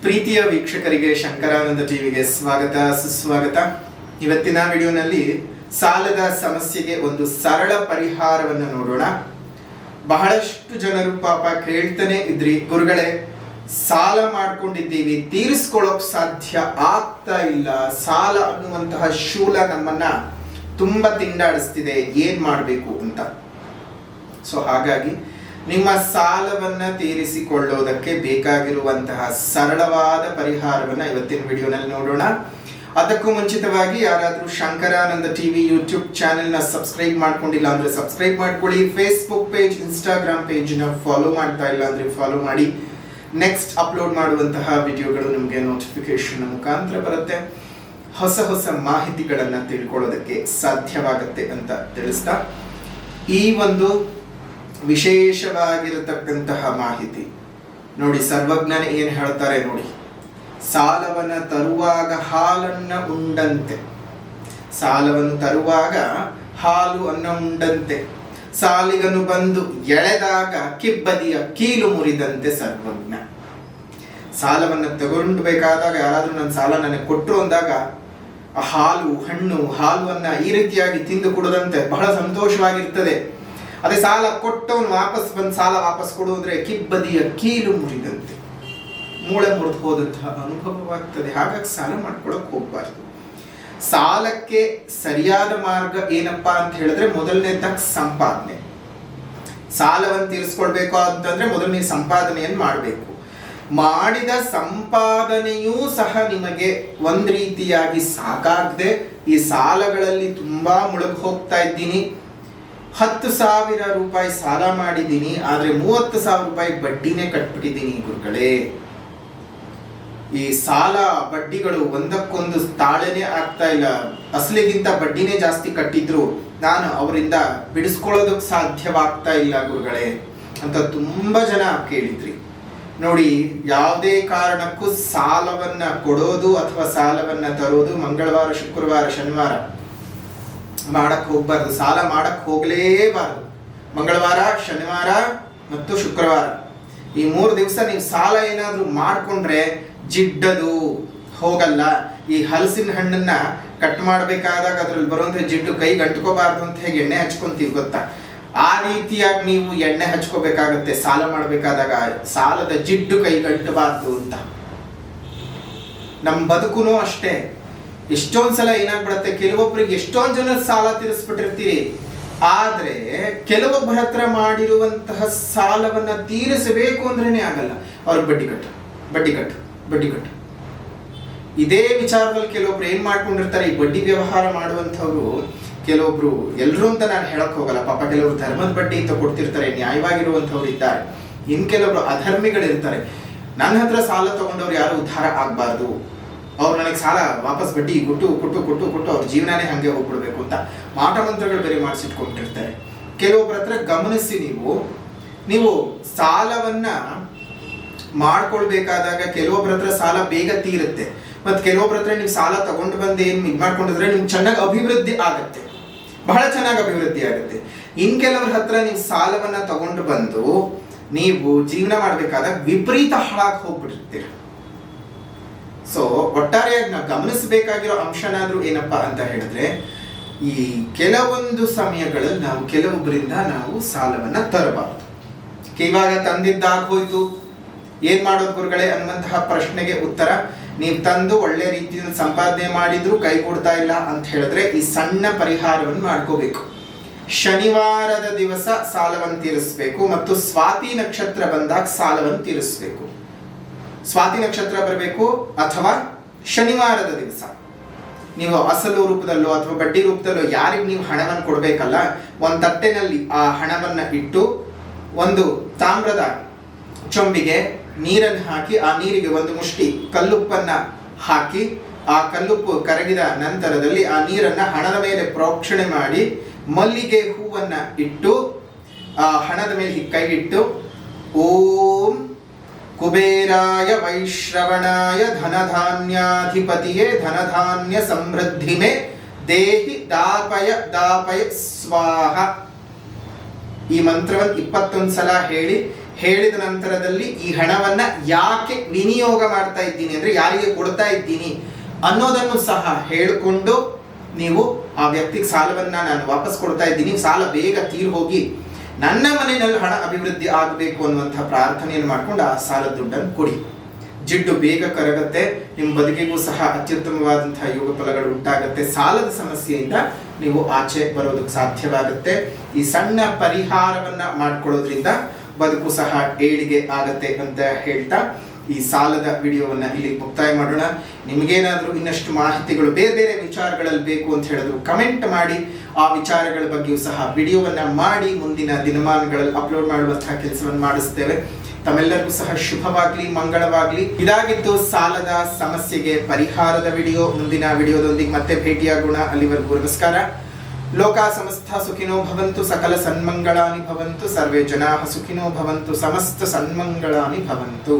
ಪ್ರೀತಿಯ ವೀಕ್ಷಕರಿಗೆ ಶಂಕರಾನಂದ ಟಿವಿಗೆ ಸ್ವಾಗತ ಸುಸ್ವಾಗತ. ಇವತ್ತಿನ ವಿಡಿಯೋನಲ್ಲಿ ಸಾಲದ ಸಮಸ್ಯೆಗೆ ಒಂದು ಸರಳ ಪರಿಹಾರವನ್ನು ನೋಡೋಣ. ಬಹಳಷ್ಟು ಜನರು ಪಾಪ ಕೇಳ್ತಾನೆ ಇದ್ರಿ, ಗುರುಗಳೇ ಸಾಲ ಮಾಡ್ಕೊಂಡಿದ್ದೀವಿ, ತೀರಿಸ್ಕೊಳ್ಳೋಕ್ ಸಾಧ್ಯ ಆಗ್ತಾ ಇಲ್ಲ, ಸಾಲ ಅನ್ನುವಂತಹ ಶೂಲ ನಮ್ಮನ್ನ ತುಂಬಾ ತಿಂಡಾಡಿಸ್ತಿದೆ, ಏನ್ ಮಾಡ್ಬೇಕು ಅಂತ. ಸೊ ಹಾಗಾಗಿ ನಿಮ್ಮ ಸಾಲವನ್ನ ತೀರಿಸಿಕೊಳ್ಳೋದಕ್ಕೆ ಬೇಕಾಗಿರುವಂತಹ ಸರಳವಾದ ಪರಿಹಾರವನ್ನ ಇವತ್ತಿನ ವಿಡಿಯೋನಲ್ಲಿ ನೋಡೋಣ. ಅದಕ್ಕೂ ಮುಂಚಿತವಾಗಿ ಯಾರಾದ್ರೂ ಶಂಕರಾನಂದ ಟಿವಿ ಯೂಟ್ಯೂಬ್ ಚಾನೆಲ್ ನ ಸಬ್ಸ್ಕ್ರೈಬ್ ಮಾಡ್ಕೊಂಡಿಲ್ಲ ಅಂದ್ರೆ ಸಬ್ಸ್ಕ್ರೈಬ್ ಮಾಡ್ಕೊಳ್ಳಿ. ಫೇಸ್ಬುಕ್ ಪೇಜ್, ಇನ್ಸ್ಟಾಗ್ರಾಮ್ ಪೇಜ್ ನ ಫಾಲೋ ಮಾಡ್ತಾ ಇಲ್ಲ ಅಂದ್ರೆ ಫಾಲೋ ಮಾಡಿ. ನೆಕ್ಸ್ಟ್ ಅಪ್ಲೋಡ್ ಮಾಡುವಂತಹ ವಿಡಿಯೋಗಳು ನಿಮಗೆ ನೋಟಿಫಿಕೇಶನ್ ಮುಖಾಂತರ ಬರುತ್ತೆ. ಹೊಸ ಹೊಸ ಮಾಹಿತಿಗಳನ್ನ ತಿಳ್ಕೊಳ್ಳೋದಕ್ಕೆ ಸಾಧ್ಯವಾಗುತ್ತೆ ಅಂತ ತಿಳಿಸ್ತಾ, ಈ ಒಂದು ವಿಶೇಷವಾಗಿರತಕ್ಕಂತಹ ಮಾಹಿತಿ ನೋಡಿ, ಸರ್ವಜ್ಞನ ಏನ್ ಹೇಳ್ತಾರೆ ನೋಡಿ, ಸಾಲವನ್ನ ತರುವಾಗ ಹಾಲನ್ನ ಉಂಡಂತೆ, ಸಾಲವನ್ನು ತರುವಾಗ ಹಾಲು ಅನ್ನ ಉಂಡಂತೆ, ಸಾಲಿಗನು ಬಂದು ಎಳೆದಾಗ ಕಿಬ್ಬದಿಯ ಕೀಲು ಮುರಿದಂತೆ ಸರ್ವಜ್ಞ. ಸಾಲವನ್ನ ತಗೊಂಡ್ಬೇಕಾದಾಗ ಯಾರಾದ್ರೂ ನನ್ನ ಸಾಲ ನನಗೆ ಕೊಟ್ಟರು ಅಂದಾಗ ಆ ಹಾಲು ಹಣ್ಣು ಹಾಲುವನ್ನ ಈ ರೀತಿಯಾಗಿ ತಿಂದು ಕುಡದಂತೆ ಬಹಳ ಸಂತೋಷವಾಗಿರ್ತದೆ. ಅದೇ ಸಾಲ ಕೊಟ್ಟವನು ವಾಪಸ್ ಬಂದು ಸಾಲ ವಾಪಸ್ ಕೊಡು ಅಂದ್ರೆ ಕಿಬ್ಬದಿಯ ಕೀಲು ಮುರಿದಂತೆ, ಮೂಳೆ ಮುರಿದು ಹೋದಂತಹ ಅನುಭವವಾಗ್ತದೆ. ಹಾಗಾಗಿ ಸಾಲ ಮಾಡ್ಕೊಳಕ್ ಹೋಗ್ಬಾರ್ದು. ಸಾಲಕ್ಕೆ ಸರಿಯಾದ ಮಾರ್ಗ ಏನಪ್ಪಾ ಅಂತ ಹೇಳಿದ್ರೆ, ಮೊದಲನೇದಾಗಿ ಸಂಪಾದನೆ. ಸಾಲವನ್ನು ತೀರಿಸ್ಕೊಳ್ಬೇಕು ಅಂತಂದ್ರೆ ಮೊದಲು ನೀವು ಸಂಪಾದನೆಯನ್ನು ಮಾಡಬೇಕು. ಮಾಡಿದ ಸಂಪಾದನೆಯೂ ಸಹ ನಿಮಗೆ ಒಂದ್ ರೀತಿಯಾಗಿ ಸಾಕಾಗದೆ ಈ ಸಾಲಗಳಲ್ಲಿ ತುಂಬಾ ಮುಳುಗಿ ಹೋಗ್ತಾ ಇದ್ದೀನಿ, 10,000 ರೂಪಾಯಿ ಸಾಲ ಮಾಡಿದ್ದೀನಿ ಆದ್ರೆ 30,000 ರೂಪಾಯಿ ಬಡ್ಡಿನೇ ಕಟ್ಬಿಟ್ಟಿದ್ದೀನಿ ಗುರುಗಳೇ, ಈ ಸಾಲ ಬಡ್ಡಿಗಳು ಒಂದಕ್ಕೊಂದು ತಾಳೆನೇ ಆಗ್ತಾ ಇಲ್ಲ, ಅಸಲಿಗಿಂತ ಬಡ್ಡಿನೇ ಜಾಸ್ತಿ ಕಟ್ಟಿದ್ರು ನಾನು ಅವರಿಂದ ಬಿಡಿಸ್ಕೊಳ್ಳೋದಕ್ಕೆ ಸಾಧ್ಯವಾಗ್ತಾ ಇಲ್ಲ ಗುರುಗಳೇ ಅಂತ ತುಂಬಾ ಜನ ಕೇಳಿದ್ರಿ. ನೋಡಿ, ಯಾವುದೇ ಕಾರಣಕ್ಕೂ ಸಾಲವನ್ನ ಕೊಡೋದು ಅಥವಾ ಸಾಲವನ್ನ ತರೋದು ಮಂಗಳವಾರ, ಶುಕ್ರವಾರ, ಶನಿವಾರ ಮಾಡಕ್ ಹೋಗ್ಬಾರ್ದು. ಸಾಲ ಮಾಡಕ್ ಹೋಗ್ಲೇಬಾರ್ದು. ಮಂಗಳವಾರ, ಶನಿವಾರ ಮತ್ತು ಶುಕ್ರವಾರ ಈ 3 ದಿವಸ ನೀವು ಸಾಲ ಏನಾದ್ರೂ ಮಾಡ್ಕೊಂಡ್ರೆ ಜಿಡ್ಡದು ಹೋಗಲ್ಲ. ಈ ಹಲಸಿನ ಹಣ್ಣನ್ನ ಕಟ್ ಮಾಡ್ಬೇಕಾದಾಗ ಅದ್ರಲ್ಲಿ ಬರುವಂತ ಜಿಡ್ಡು ಕೈಗೆ ಅಂಟ್ಕೋಬಾರ್ದು ಅಂತ ಹೇಗೆ ಎಣ್ಣೆ ಹಚ್ಕೊಂತೀವಿ ಗೊತ್ತಾ, ಆ ರೀತಿಯಾಗಿ ನೀವು ಎಣ್ಣೆ ಹಚ್ಕೋಬೇಕಾಗತ್ತೆ ಸಾಲ ಮಾಡ್ಬೇಕಾದಾಗ. ಸಾಲದ ಜಿಡ್ಡು ಕೈಗಂಟಬಾರ್ದು ಅಂತ. ನಮ್ಮ ಬದುಕುನು ಅಷ್ಟೇ. ಎಷ್ಟೊಂದ್ಸಲ ಏನಾಗ್ಬಿಡತ್ತೆ, ಕೆಲವೊಬ್ಬರಿಗೆ ಎಷ್ಟೊಂದ್ ಜನ ಸಾಲ ತೀರಿಸ್ಬಿಟ್ಟಿರ್ತೀರಿ, ಆದ್ರೆ ಕೆಲವೊಬ್ಬರ ಹತ್ರ ಮಾಡಿರುವಂತಹ ಸಾಲವನ್ನ ತೀರಿಸಬೇಕು ಅಂದ್ರೇನೆ ಆಗಲ್ಲ. ಅವ್ರಿಗೆ ಬಡ್ಡಿ ಕಟ್ಟು, ಬಡ್ಡಿ ಕಟ್ಟು, ಬಡ್ಡಿ ಕಟ್ಟು. ಇದೇ ವಿಚಾರದಲ್ಲಿ ಕೆಲವೊಬ್ರು ಏನ್ ಮಾಡ್ಕೊಂಡಿರ್ತಾರೆ, ಈ ಬಡ್ಡಿ ವ್ಯವಹಾರ ಮಾಡುವಂಥವ್ರು ಕೆಲವೊಬ್ರು, ಎಲ್ರು ಅಂತ ನಾನು ಹೇಳಕ್ ಹೋಗಲ್ಲ ಪಾಪ, ಕೆಲವರು ಧರ್ಮದ ಬಡ್ಡಿ ಅಂತ ಕೊಡ್ತಿರ್ತಾರೆ, ನ್ಯಾಯವಾಗಿರುವಂಥವ್ರು ಇದ್ದಾರೆ, ಇನ್ ಕೆಲವೊಬ್ರು ಅಧರ್ಮಿಗಳಿರ್ತಾರೆ. ನನ್ನ ಹತ್ರ ಸಾಲ ತಗೊಂಡವ್ರು ಯಾರು ಉದ್ಧಾರ ಆಗ್ಬಾರ್ದು, ಅವ್ರು ನನಗೆ ಸಾಲ ವಾಪಸ್ ಬಡ್ಡಿ ಕೊಟ್ಟು ಕೊಟ್ಟು ಕೊಟ್ಟು ಕೊಟ್ಟು ಅವ್ರ ಜೀವನನೇ ಹಂಗೆ ಹೋಗ್ಬಿಡ್ಬೇಕು ಅಂತ ಮಾಟ ಮಂತ್ರಗಳು ಬೇರೆ ಮಾಡಿಸಿಟ್ಕೊಂಡಿರ್ತಾರೆ. ಕೆಲವೊಬ್ಬರ ಹತ್ರ ಗಮನಿಸಿ, ನೀವು ಸಾಲವನ್ನ ಮಾಡ್ಕೊಳ್ಬೇಕಾದಾಗ ಕೆಲವೊಬ್ಬರ ಹತ್ರ ಸಾಲ ಬೇಗ ತೀರುತ್ತೆ, ಮತ್ತೆ ಕೆಲವೊಬ್ಬರ ಹತ್ರ ನೀವು ಸಾಲ ತಗೊಂಡು ಬಂದು ಏನ್ ಇದ್ ಮಾಡ್ಕೊಂಡಿದ್ರೆ ನಿಮ್ಗೆ ಚೆನ್ನಾಗಿ ಅಭಿವೃದ್ಧಿ ಆಗತ್ತೆ, ಬಹಳ ಚೆನ್ನಾಗಿ ಅಭಿವೃದ್ಧಿ ಆಗುತ್ತೆ. ಇನ್ ಕೆಲವರ ಹತ್ರ ನೀವು ಸಾಲವನ್ನ ತಗೊಂಡು ಬಂದು ನೀವು ಜೀವನ ಮಾಡ್ಬೇಕಾದಾಗ ವಿಪರೀತ ಹಾಳಾಗಿ ಹೋಗ್ಬಿಟ್ಟಿರ್ತೀರ. ಸೊ ಒಟ್ಟಾರೆಯಾಗಿ ನಾವು ಗಮನಿಸಬೇಕಾಗಿರೋ ಅಂಶನಾದ್ರೂ ಏನಪ್ಪಾ ಅಂತ ಹೇಳಿದ್ರೆ, ಈ ಕೆಲವೊಂದು ಸಮಯಗಳಲ್ಲಿ ನಾವು ಕೆಲವೊಬ್ಬರಿಂದ ನಾವು ಸಾಲವನ್ನ ತರಬಾರದು. ಇವಾಗ ತಂದಿದ್ದಾಗೋಯ್ತು, ಏನ್ ಮಾಡೋದು ಗುರುಗಳೇ ಅನ್ನುವಂತಹ ಪ್ರಶ್ನೆಗೆ ಉತ್ತರ, ನೀವು ತಂದು ಒಳ್ಳೆ ರೀತಿಯಲ್ಲಿ ಸಂಪಾದನೆ ಮಾಡಿದ್ರು ಕೈ ಕೊಡ್ತಾ ಇಲ್ಲ ಅಂತ ಹೇಳಿದ್ರೆ ಈ ಸಣ್ಣ ಪರಿಹಾರವನ್ನು ಮಾಡ್ಕೋಬೇಕು. ಶನಿವಾರದ ದಿವಸ ಸಾಲವನ್ನು ತೀರಿಸಬೇಕು ಮತ್ತು ಸ್ವಾತಿ ನಕ್ಷತ್ರ ಬಂದಾಗ ಸಾಲವನ್ನು ತೀರಿಸಬೇಕು. ಸ್ವಾತಿ ನಕ್ಷತ್ರ ಬರಬೇಕು ಅಥವಾ ಶನಿವಾರದ ದಿವಸ ನೀವು ಅಸಲು ರೂಪದಲ್ಲೋ ಅಥವಾ ಬಡ್ಡಿ ರೂಪದಲ್ಲೋ ಯಾರಿಗೆ ನೀವು ಹಣವನ್ನು ಕೊಡಬೇಕಲ್ಲ, ಒಂದು ತಟ್ಟೆನಲ್ಲಿ ಆ ಹಣವನ್ನ ಇಟ್ಟು ಒಂದು ತಾಮ್ರದ ಚೊಂಬಿಗೆ ನೀರನ್ನು ಹಾಕಿ, ಆ ನೀರಿಗೆ ಒಂದು ಮುಷ್ಟಿ ಕಲ್ಲುಪ್ಪನ್ನ ಹಾಕಿ, ಆ ಕಲ್ಲುಪ್ಪು ಕರಗಿದ ನಂತರದಲ್ಲಿ ಆ ನೀರನ್ನ ಹಣದ ಮೇಲೆ ಪ್ರೋಕ್ಷಣೆ ಮಾಡಿ ಮಲ್ಲಿಗೆ ಹೂವನ್ನ ಇಟ್ಟು ಆ ಹಣದ ಮೇಲೆ ಕೈಗಿಟ್ಟು ಓಂ ಕುಬೇರಾಯ ವೈಶ್ರವಣಾಯ ಧನಧಾನ್ಯಾಧಿಪತಿಯೇ ಧನಧಾನ್ಯ ಸಮೃದ್ಧಿಮೆ ದೇಹಿ ದಾಪಯ ದಾಪಯ ಸ್ವಾಹ, ಈ ಮಂತ್ರವನ್ನು 21 ಸಲ ಹೇಳಿ ಹೇಳಿದ ನಂತರದಲ್ಲಿ ಈ ಹಣವನ್ನ ಯಾಕೆ ವಿನಿಯೋಗ ಮಾಡ್ತಾ ಇದ್ದೀನಿ ಅಂದ್ರೆ ಯಾರಿಗೆ ಕೊಡ್ತಾ ಇದ್ದೀನಿ ಅನ್ನೋದನ್ನು ಸಹ ಹೇಳಿಕೊಂಡು ನೀವು ಆ ವ್ಯಕ್ತಿಗೆ ಸಾಲವನ್ನ ನಾನು ವಾಪಸ್ ಕೊಡ್ತಾ ಇದ್ದೀನಿ, ಸಾಲ ಬೇಗ ತೀರ್ ಹೋಗಿ ನನ್ನ ಮನೆಯಲ್ಲಿ ಹಣ ಅಭಿವೃದ್ಧಿ ಆಗಬೇಕು ಅನ್ನುವಂತಹ ಪ್ರಾರ್ಥನೆಯನ್ನು ಮಾಡ್ಕೊಂಡು ಆ ಸಾಲದ ದುಡ್ಡನ್ನು ಕೊಡಿ. ಜಿಡ್ಡು ಬೇಗ ಕರಗತ್ತೆ, ನಿಮ್ಮ ಬದುಕಿಗೂ ಸಹ ಅತ್ಯುತ್ತಮವಾದಂತಹ ಯೋಗ ಫಲಗಳು ಉಂಟಾಗತ್ತೆ. ಸಾಲದ ಸಮಸ್ಯೆಯಿಂದ ನೀವು ಆಚೆ ಬರೋದಕ್ಕೆ ಸಾಧ್ಯವಾಗುತ್ತೆ. ಈ ಸಣ್ಣ ಪರಿಹಾರವನ್ನ ಮಾಡ್ಕೊಳ್ಳೋದ್ರಿಂದ ಬದುಕು ಸಹ ಏಳಿಗೆ ಆಗತ್ತೆ ಅಂತ ಹೇಳ್ತಾ ಈ ಸಾಲದ ವಿಡಿಯೋವನ್ನ ಇಲ್ಲಿ ಮುಕ್ತಾಯ ಮಾಡೋಣ. ನಿಮಗೇನಾದ್ರೂ ಇನ್ನಷ್ಟು ಮಾಹಿತಿಗಳು ಬೇರೆ ಬೇರೆ ವಿಚಾರಗಳಲ್ಲಿ ಬೇಕು ಅಂತ ಹೇಳಿದ್ರು ಕಮೆಂಟ್ ಮಾಡಿ, ಆ ವಿಚಾರಗಳ ಬಗ್ಗೆಯೂ ಸಹ ವಿಡಿಯೋವನ್ನ ಮಾಡಿ ಮುಂದಿನ ದಿನಮಾನಗಳಲ್ಲಿ ಅಪ್ಲೋಡ್ ಮಾಡುವಂತಹ ಕೆಲಸವನ್ನು ಮಾಡಿಸ್ತೇವೆ. ತಮ್ಮೆಲ್ಲರಿಗೂ ಸಹ ಶುಭವಾಗ್ಲಿ, ಮಂಗಳವಾಗ್ಲಿ. ಇದಾಗಿತ್ತು ಸಾಲದ ಸಮಸ್ಯೆಗೆ ಪರಿಹಾರದ ವಿಡಿಯೋ. ಮುಂದಿನ ವಿಡಿಯೋದೊಂದಿಗೆ ಮತ್ತೆ ಭೇಟಿಯಾಗೋಣ. ಅಲ್ಲಿವರೆಗೂ ನಮಸ್ಕಾರ. ಲೋಕ ಸಮಸ್ತ ಸುಖಿನೋ ಭವಂತು, ಸಕಲ ಸನ್ಮಂಗಳಾನಿ ಭವಂತು, ಸರ್ವೇ ಜನಾಃ ಸುಖಿನೋ ಭವಂತು, ಸಮಸ್ತ ಸನ್ಮಂಗಳಾನಿ ಭವಂತು.